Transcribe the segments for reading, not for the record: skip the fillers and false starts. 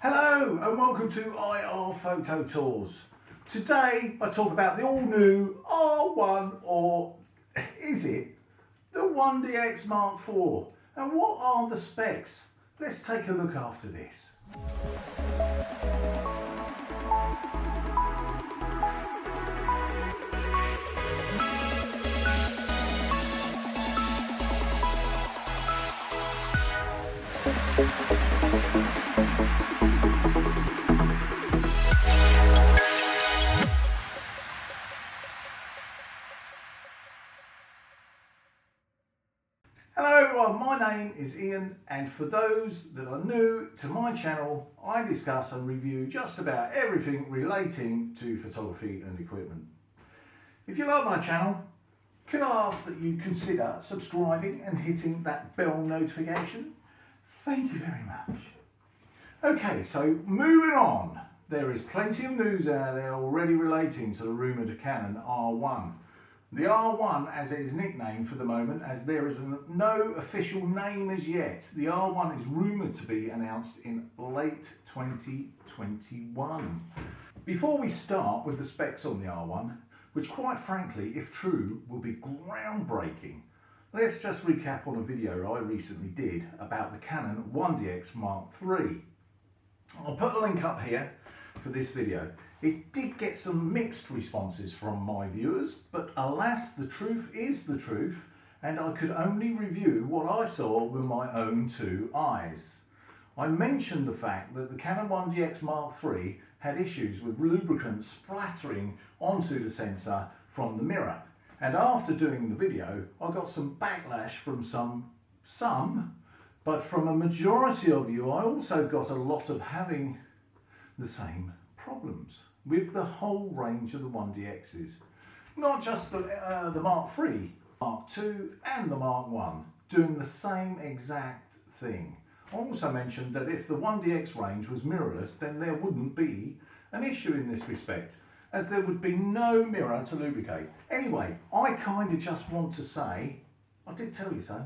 Hello and welcome to IR Photo Tours. Today I talk about the all-new R1, or is it the 1DX Mark IV, and what are the specs? Let's take a look after this. Hello everyone, my name is Ian, and for those that are new to my channel, I discuss and review just about everything relating to photography and equipment. If you like my channel, could I ask that you consider subscribing and hitting that bell notification? Thank you very much. Okay, so moving on. There is plenty of news out there already relating to the rumoured Canon R1. The R1, as it is nicknamed for the moment, as there is no official name as yet, the R1 is rumoured to be announced in late 2021. Before we start with the specs on the R1, which quite frankly, if true, will be groundbreaking, let's just recap on a video I recently did about the Canon 1DX Mark III. I'll put a link up here for this video. It did get some mixed responses from my viewers, but alas, the truth is the truth, and I could only review what I saw with my own two eyes. I mentioned the fact that the Canon 1DX Mark III had issues with lubricant splattering onto the sensor from the mirror, and after doing the video I got some backlash from some, but from a majority of you I also got a lot of having the same problems with the whole range of the 1DXs. Not just the Mark III, Mark II and the Mark I doing the same exact thing. I also mentioned that if the 1DX range was mirrorless, then there wouldn't be an issue in this respect, as there would be no mirror to lubricate. Anyway, I kind of just want to say, I did tell you so.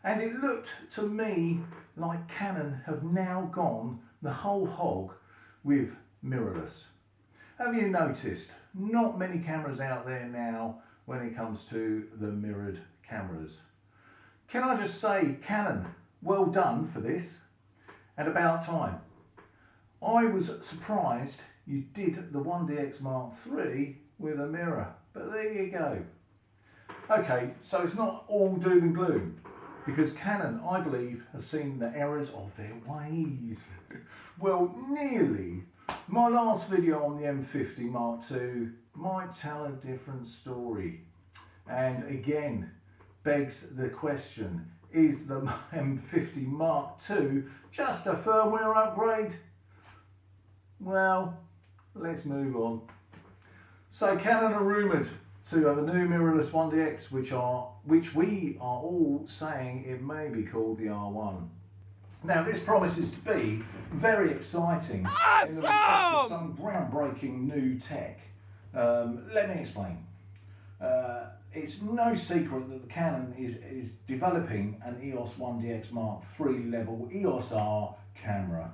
And it looked to me like Canon have now gone the whole hog with mirrorless. Have you noticed not many cameras out there now when it comes to the mirrored cameras? Can I just say, Canon, well done for this, and about time. I was surprised you did the 1DX Mark III with a mirror, but there you go. Okay, so it's not all doom and gloom, because Canon, I believe, has seen the errors of their ways. Well, nearly. My last video on the M50 Mark II might tell a different story, and again begs the question, is the M50 Mark II just a firmware upgrade? Well, let's move on. So Canon are rumoured to have a new mirrorless 1DX, which we are all saying it may be called the R1. Now this promises to be very exciting. Awesome! In the respect of some groundbreaking new tech. Let me explain. It's no secret that the Canon is developing an EOS 1DX Mark III level EOS R camera.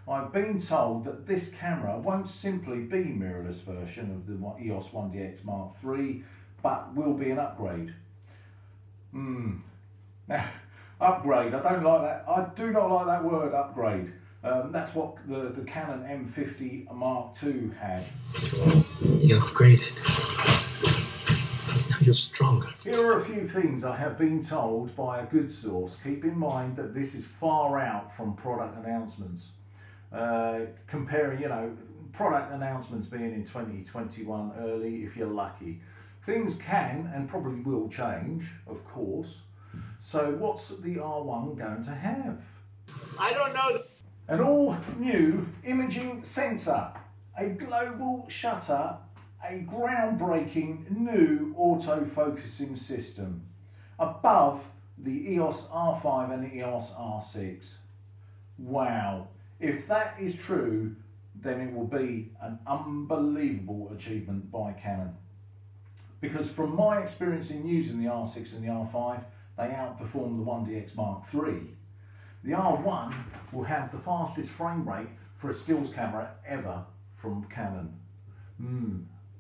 I've been told that this camera won't simply be a mirrorless version of the EOS 1DX Mark III, but will be an upgrade. Now, upgrade, I don't like that. I do not like that word, upgrade. That's what the Canon M50 Mark II had. You upgraded. Now you're stronger. Here are a few things I have been told by a good source. Keep in mind that this is far out from product announcements. Comparing, product announcements being in 2021 early, if you're lucky. Things can and probably will change, of course. So what's the R1 going to have? I don't know. An all new imaging sensor, a global shutter, a groundbreaking new autofocusing system above the EOS R5 and EOS R6. Wow. If that is true, then it will be an unbelievable achievement by Canon. Because from my experience in using the R6 and the R5, they outperform the 1DX Mark III. The R1 will have the fastest frame rate for a stills camera ever from Canon.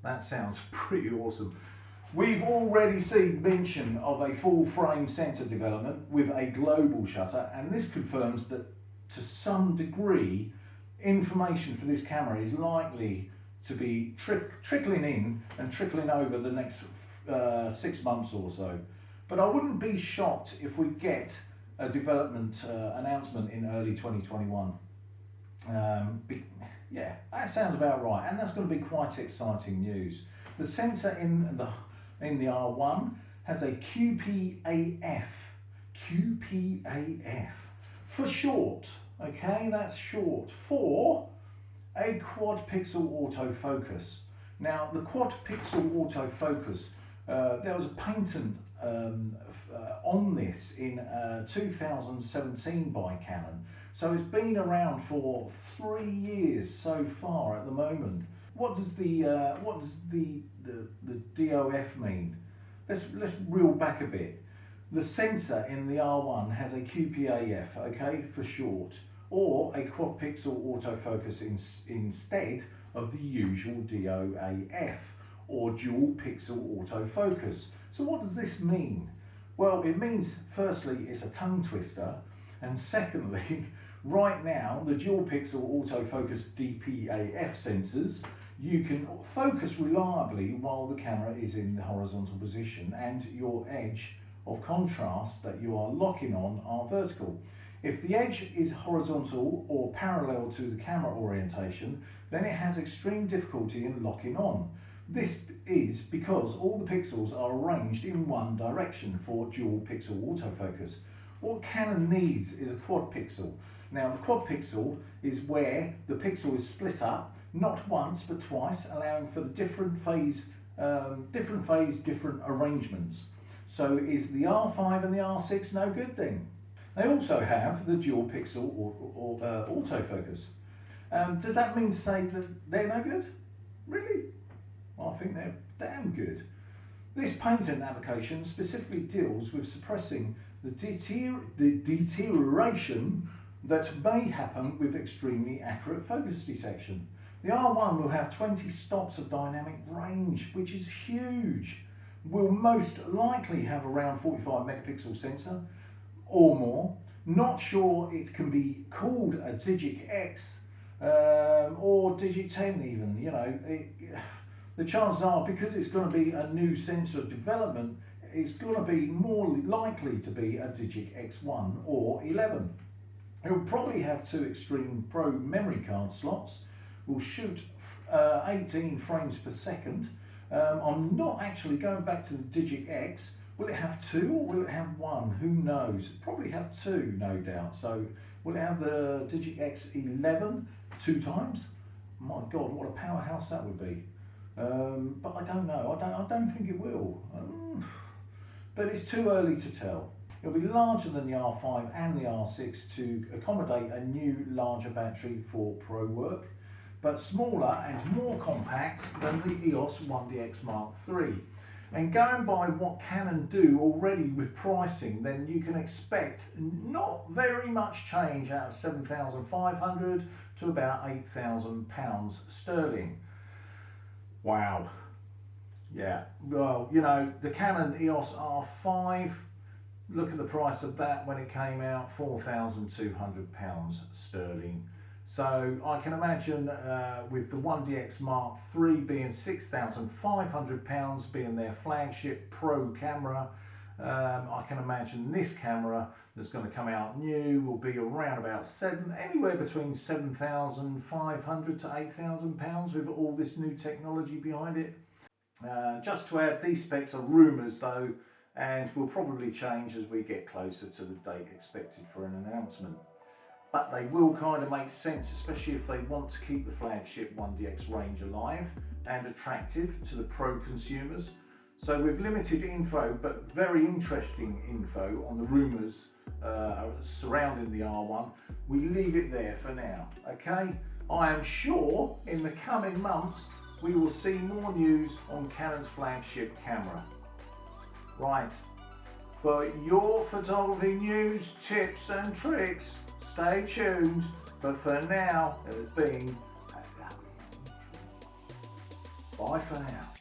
That sounds pretty awesome. We've already seen mention of a full frame sensor development with a global shutter, and this confirms that to some degree information for this camera is likely to be trickling in and trickling over the next 6 months or so. But I wouldn't be shocked if we get a development announcement in early 2021. Yeah, that sounds about right, and that's going to be quite exciting news. The sensor in the R1 has a QPAF for short. Okay, that's short for a quad pixel autofocus. Now, the quad pixel autofocus, there was a patent on this in 2017 by Canon, so it's been around for 3 years so far at the moment. What does the DOF mean? Let's reel back a bit. The sensor in the R1 has a QPAF, okay, for short, or a quad pixel autofocus instead of the usual DOAF, or dual pixel autofocus. So what does this mean? Well, it means firstly it's a tongue twister, and secondly, right now the dual pixel autofocus DPAF sensors, you can focus reliably while the camera is in the horizontal position and your edge of contrast that you are locking on are vertical. If the edge is horizontal or parallel to the camera orientation, then it has extreme difficulty in locking on. This is because all the pixels are arranged in one direction for dual pixel autofocus. What Canon needs is a quad pixel. Now, the quad pixel is where the pixel is split up, not once but twice, allowing for the different phase, different arrangements. So is the R5 and the R6 no good then? They also have the dual pixel or autofocus. Does that mean to say that they're no good? Really? I think they're damn good. This patent application specifically deals with suppressing the deterioration that may happen with extremely accurate focus detection. The R1 will have 20 stops of dynamic range, which is huge. Will most likely have around 45 megapixel sensor or more. Not sure it can be called a Digic X or Digic 10 even, you know. The chances are, because it's going to be a new sensor development, it's going to be more likely to be a Digic X1 or 11. It will probably have 2 Extreme Pro memory card slots, will shoot 18 frames per second. I'm not actually going back to the Digic X. Will it have 2 or will it have 1? Who knows? Probably have 2, no doubt. So will it have the Digic X11 2 times? My God, what a powerhouse that would be. But I don't know. I don't think it will. But it's too early to tell. It'll be larger than the R5 and the R6 to accommodate a new larger battery for pro work, but smaller and more compact than the EOS 1DX Mark III. And going by what Canon do already with pricing, then you can expect not very much change out of £7,500 to about £8,000 sterling. Wow. Yeah, well, you know, the Canon EOS R5, look at the price of that when it came out, £4,200 sterling. So I can imagine with the 1DX Mark III being £6,500 being their flagship pro camera, I can imagine this camera that's going to come out new will be around about anywhere between £7,500 to £8,000 with all this new technology behind it. Just to add, these specs are rumours though, and will probably change as we get closer to the date expected for an announcement. But they will kind of make sense, especially if they want to keep the flagship 1DX range alive and attractive to the pro consumers. So with limited info, but very interesting info on the rumours surrounding the R1, we leave it there for now, okay? I am sure in the coming months we will see more news on Canon's flagship camera. Right, for your photography news, tips and tricks. Stay tuned, but for now, it has been a lovely intro. Bye for now.